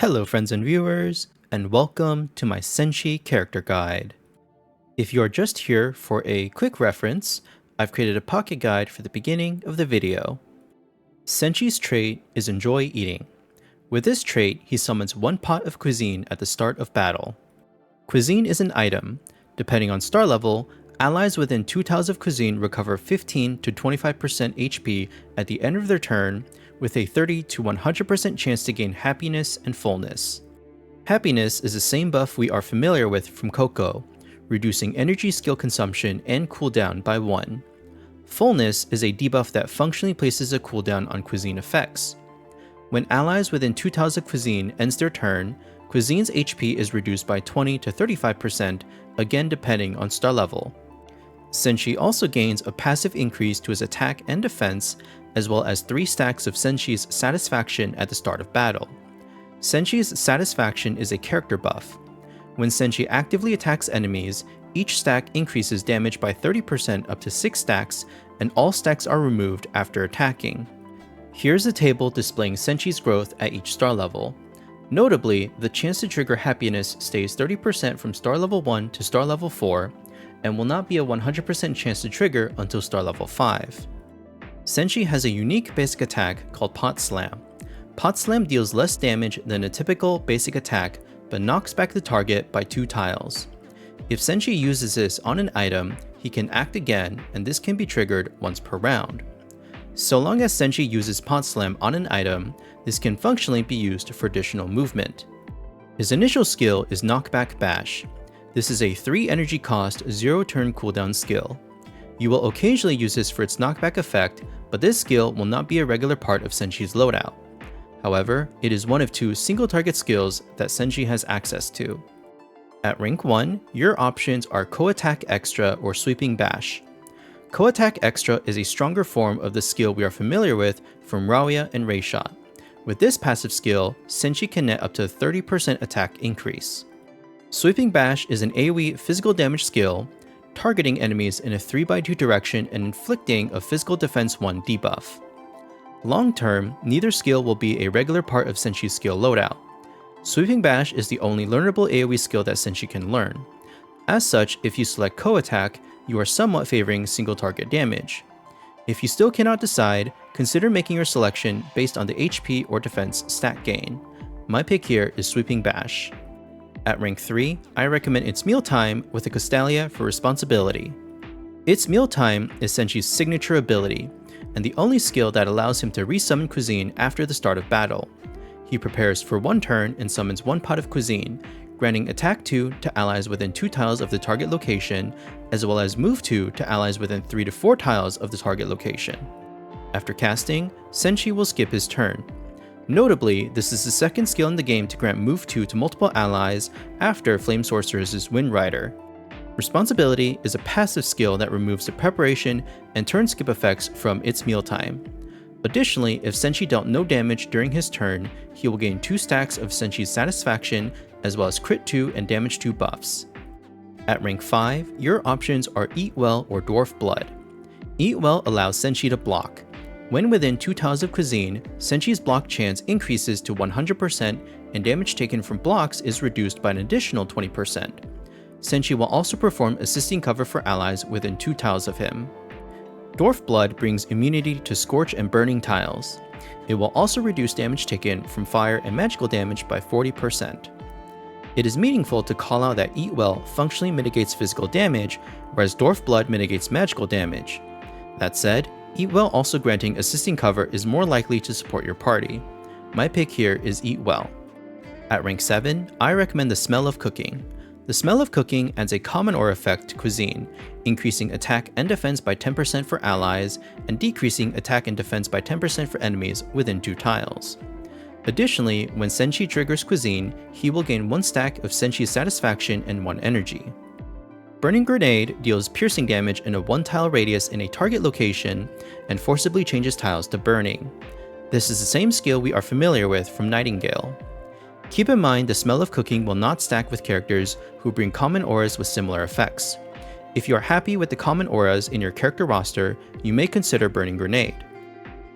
Hello friends and viewers, and welcome to my Senshi character guide. If you are just here for a quick reference, I've created a pocket guide for the beginning of the video. Senshi's trait is Enjoy Eating. With this trait, he summons one pot of cuisine at the start of battle. Cuisine is an item. Depending on star level, allies within 2 tiles of cuisine recover 15 to 25% HP at the end of their turn, with a 30 to 100% chance to gain happiness and fullness. Happiness is the same buff we are familiar with from Coco, reducing energy skill consumption and cooldown by 1. Fullness is a debuff that functionally places a cooldown on cuisine effects. When allies within 2 tiles of cuisine ends their turn, cuisine's HP is reduced by 20 to 35%, again depending on star level. Senshi also gains a passive increase to his attack and defense, as well as 3 stacks of Senshi's Satisfaction at the start of battle. Senshi's Satisfaction is a character buff. When Senshi actively attacks enemies, each stack increases damage by 30% up to 6 stacks, and all stacks are removed after attacking. Here's a table displaying Senshi's growth at each star level. Notably, the chance to trigger happiness stays 30% from star level 1 to star level 4, and will not be a 100% chance to trigger until star level 5. Senshi has a unique basic attack called Pot Slam. Pot Slam deals less damage than a typical basic attack, but knocks back the target by 2 tiles. If Senshi uses this on an item, he can act again, and this can be triggered once per round. So long as Senshi uses Pot Slam on an item, this can functionally be used for additional movement. His initial skill is Knockback Bash. This is a 3 energy cost, 0 turn cooldown skill. You will occasionally use this for its knockback effect, but this skill will not be a regular part of Senshi's loadout. However, it is one of 2 single target skills that Senshi has access to. At rank 1, your options are Co-Attack Extra or Sweeping Bash. Co-Attack Extra is a stronger form of the skill we are familiar with from Rauya and Rayshot. With this passive skill, Senshi can net up to 30% attack increase. Sweeping Bash is an AoE physical damage skill, targeting enemies in a 3x2 direction and inflicting a physical defense 1 debuff. Long term, neither skill will be a regular part of Senshi's skill loadout. Sweeping Bash is the only learnable AoE skill that Senshi can learn. As such, if you select Co-Attack, you are somewhat favoring single target damage. If you still cannot decide, consider making your selection based on the HP or defense stat gain. My pick here is Sweeping Bash. At rank 3, I recommend It's Mealtime with a Castalia for responsibility. It's Mealtime is Senshi's signature ability, and the only skill that allows him to resummon cuisine after the start of battle. He prepares for 1 turn and summons 1 pot of cuisine, granting attack 2 to allies within 2 tiles of the target location, as well as move 2 to allies within 3 to 4 tiles of the target location. After casting, Senshi will skip his turn. Notably, this is the second skill in the game to grant move 2 to multiple allies after Flame Sorceress's Wind Rider. Responsibility is a passive skill that removes the preparation and turn skip effects from It's Mealtime. Additionally, if Senshi dealt no damage during his turn, he will gain 2 stacks of Senshi's Satisfaction as well as Crit 2 and Damage 2 buffs. At rank 5, your options are Eat Well or Dwarf Blood. Eat Well allows Senshi to block. When within 2 tiles of cuisine, Senshi's block chance increases to 100% and damage taken from blocks is reduced by an additional 20%. Senshi will also perform assisting cover for allies within 2 tiles of him. Dwarf Blood brings immunity to Scorch and Burning tiles. It will also reduce damage taken from fire and magical damage by 40%. It is meaningful to call out that Eat Well functionally mitigates physical damage, whereas Dwarf Blood mitigates magical damage. That said, Eat Well also granting assisting cover is more likely to support your party. My pick here is Eat Well. At rank 7, I recommend the Smell of Cooking. The Smell of Cooking adds a common aura effect to cuisine, increasing attack and defense by 10% for allies, and decreasing attack and defense by 10% for enemies within 2 tiles. Additionally, when Senshi triggers cuisine, he will gain 1 stack of Senshi's Satisfaction and 1 energy. Burning Grenade deals piercing damage in a 1-tile radius in a target location and forcibly changes tiles to burning. This is the same skill we are familiar with from Nightingale. Keep in mind the Smell of Cooking will not stack with characters who bring common auras with similar effects. If you are happy with the common auras in your character roster, you may consider Burning Grenade.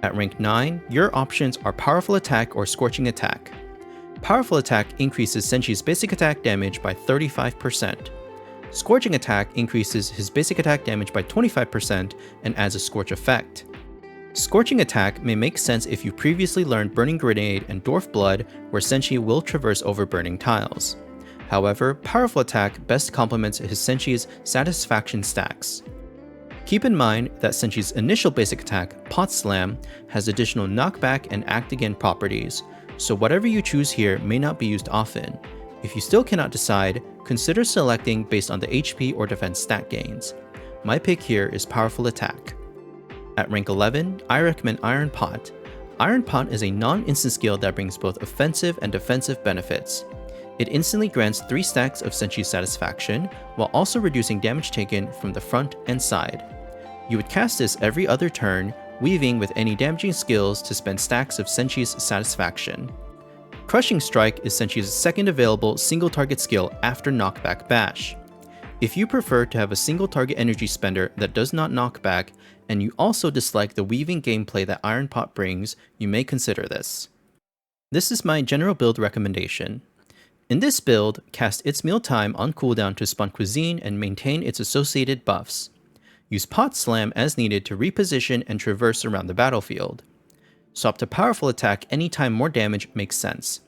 At rank 9, your options are Powerful Attack or Scorching Attack. Powerful Attack increases Senshi's basic attack damage by 35%. Scorching Attack increases his basic attack damage by 25% and adds a Scorch effect. Scorching Attack may make sense if you previously learned Burning Grenade and Dwarf Blood, where Senshi will traverse over burning tiles. However, Powerful Attack best complements his Senshi's Satisfaction stacks. Keep in mind that Senshi's initial basic attack, Pot Slam, has additional Knockback and Act Again properties, so whatever you choose here may not be used often. If you still cannot decide, consider selecting based on the HP or defense stat gains. My pick here is Powerful Attack. At rank 11, I recommend Iron Pot. Iron Pot is a non-instant skill that brings both offensive and defensive benefits. It instantly grants 3 stacks of Senshi's Satisfaction, while also reducing damage taken from the front and side. You would cast this every other turn, weaving with any damaging skills to spend stacks of Senshi's Satisfaction. Crushing Strike is Senshi's second available single target skill after Knockback Bash. If you prefer to have a single target energy spender that does not knock back, and you also dislike the weaving gameplay that Iron Pot brings, you may consider this. This is my general build recommendation. In this build, cast Its Mealtime on cooldown to spawn cuisine and maintain its associated buffs. Use Pot Slam as needed to reposition and traverse around the battlefield. Swap to Powerful Attack anytime more damage makes sense.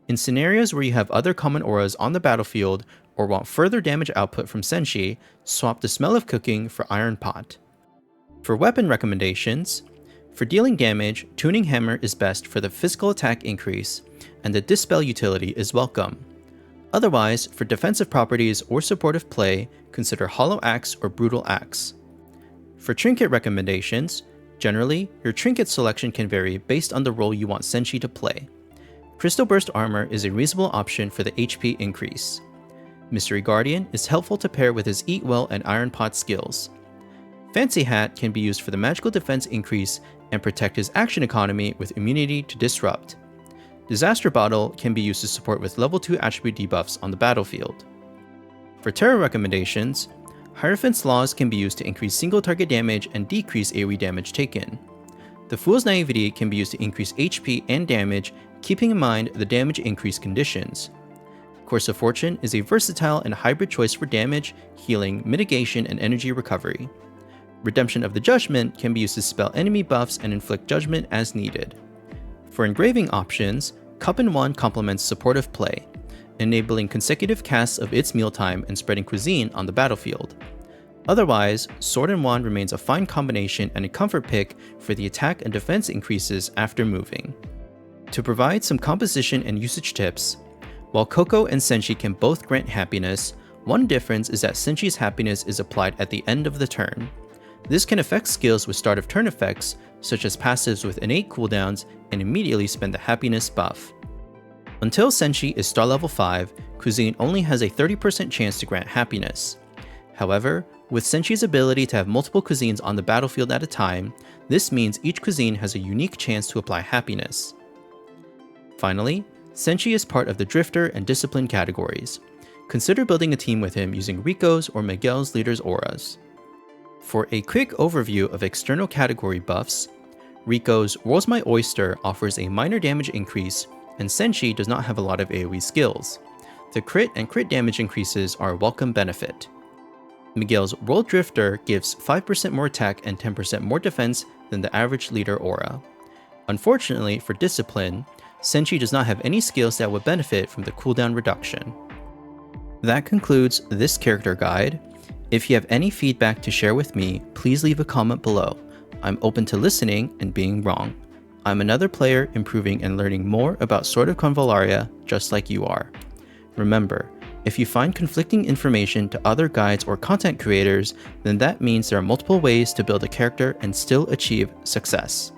In scenarios where you have other common auras on the battlefield or want further damage output from Senshi, swap the Smell of Cooking for Iron Pot. For weapon recommendations, for dealing damage, Tuning Hammer is best for the physical attack increase, and the Dispel utility is welcome. Otherwise, for defensive properties or supportive play, consider Hollow Axe or Brutal Axe. For trinket recommendations, generally, your trinket selection can vary based on the role you want Senshi to play. Crystal Burst Armor is a reasonable option for the HP increase. Mystery Guardian is helpful to pair with his Eat Well and Iron Pot skills. Fancy Hat can be used for the magical defense increase and protect his action economy with immunity to disrupt. Disaster Bottle can be used to support with level 2 attribute debuffs on the battlefield. For Terror recommendations, Hierophant's Laws can be used to increase single target damage and decrease AoE damage taken. The Fool's Naivety can be used to increase HP and damage, keeping in mind the damage increase conditions. Course of Fortune is a versatile and hybrid choice for damage, healing, mitigation, and energy recovery. Redemption of the Judgment can be used to spell enemy buffs and inflict judgment as needed. For engraving options, Cup and Wand complements supportive play, enabling consecutive casts of Its Mealtime and spreading cuisine on the battlefield. Otherwise, Sword and Wand remains a fine combination and a comfort pick for the attack and defense increases after moving. To provide some composition and usage tips, while Coco and Senshi can both grant happiness, one difference is that Senshi's happiness is applied at the end of the turn. This can affect skills with start of turn effects, such as passives with innate cooldowns, and immediately spend the happiness buff. Until Senshi is star level 5, cuisine only has a 30% chance to grant happiness. However, with Senshi's ability to have multiple cuisines on the battlefield at a time, this means each cuisine has a unique chance to apply happiness. Finally, Senshi is part of the Drifter and Discipline categories. Consider building a team with him using Rico's or Miguel's leader's auras. For a quick overview of external category buffs, Rico's Rolls My Oyster offers a minor damage increase, and Senshi does not have a lot of AoE skills. The crit and crit damage increases are a welcome benefit. Miguel's Roll Drifter gives 5% more attack and 10% more defense than the average leader aura. Unfortunately for Discipline, Senshi does not have any skills that would benefit from the cooldown reduction. That concludes this character guide. If you have any feedback to share with me, please leave a comment below. I'm open to listening and being wrong. I'm another player improving and learning more about Sword of Convallaria just like you are. Remember, if you find conflicting information to other guides or content creators, then that means there are multiple ways to build a character and still achieve success.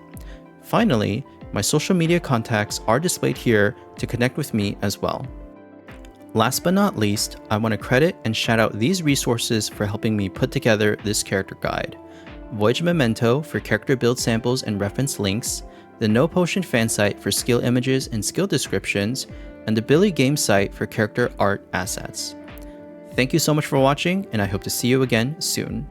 Finally, my social media contacts are displayed here to connect with me as well. Last but not least, I want to credit and shout out these resources for helping me put together this character guide. Voyage Memento for character build samples and reference links, the No Potion fan site for skill images and skill descriptions, and the Billy Game site for character art assets. Thank you so much for watching, and I hope to see you again soon.